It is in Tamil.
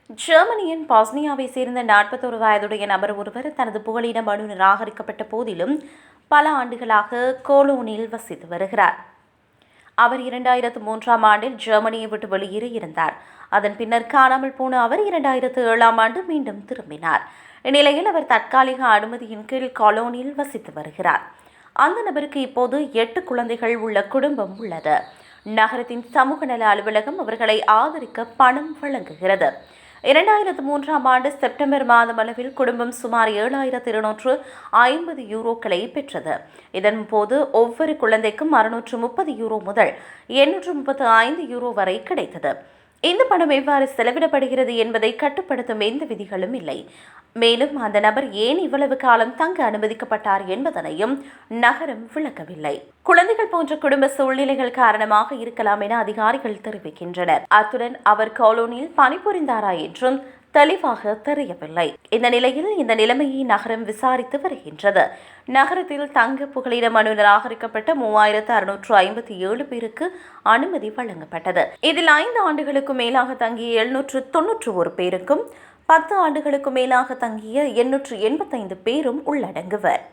ஜெர்மனியின் பாஸ்னியாவை சேர்ந்த 41 வயதுடைய நபர் ஒருவர் தனது புகலிட மனு நிராகரிக்கப்பட்ட போதிலும் பல ஆண்டுகளாக கோலோனில் வசித்து வருகிறார். அவர் 2003ஆம் ஆண்டில் ஜெர்மனியை விட்டு வெளியேற இருந்தார். அதன் பின்னர் காணாமல் போன அவர் 2007ஆம் ஆண்டு மீண்டும் திரும்பினார். இந்நிலையில் அவர் தற்காலிக அனுமதியின் கீழ் கோலோனில் வசித்து வருகிறார். அந்த நபருக்கு இப்போது 8 குழந்தைகள் உள்ள குடும்பம் உள்ளது. நகரத்தின் சமூக நல அலுவலகம் அவர்களை ஆதரிக்க பணம் வழங்குகிறது. 2003ஆம் ஆண்டு செப்டம்பர் மாதம் அளவில் குடும்பம் சுமார் 7,250 யூரோக்களை பெற்றது. இதன்போது ஒவ்வொரு குழந்தைக்கும் 630 யூரோ முதல் 835 யூரோ வரை கிடைத்தது. இந்த பணம் எவ்வாறு செலவிடப்படுகிறது என்பதை கட்டுப்படுத்தும் எந்த விதிகளும் இல்லை. மேலும் அந்த நபர் ஏன் இவ்வளவு காலம் தங்க அனுமதிக்கப்பட்டார் என்பதனையும் நகரம் விளக்கவில்லை. குழந்தைகள் போன்ற குடும்ப சூழ்நிலைகள் காரணமாக இருக்கலாம் என அதிகாரிகள் தெரிவிக்கின்றனர். அத்துடன் அவர் கோலோனியில் பணிபுரிந்தாரா என்றும் தெளிவாக தெரியவில்லை. இந்த நிலையில் இந்த நிலைமையை நகரம் விசாரித்து வருகின்றது. நகரத்தில் தங்க புகலிட மனு நிராகரிக்கப்பட்ட 3,657 பேருக்கு அனுமதி வழங்கப்பட்டது. இதில் 5 ஆண்டுகளுக்கு மேலாக தங்கிய 791 பேருக்கும் 10 ஆண்டுகளுக்கு மேலாக தங்கிய 885 பேரும் உள்ளடங்குவர்.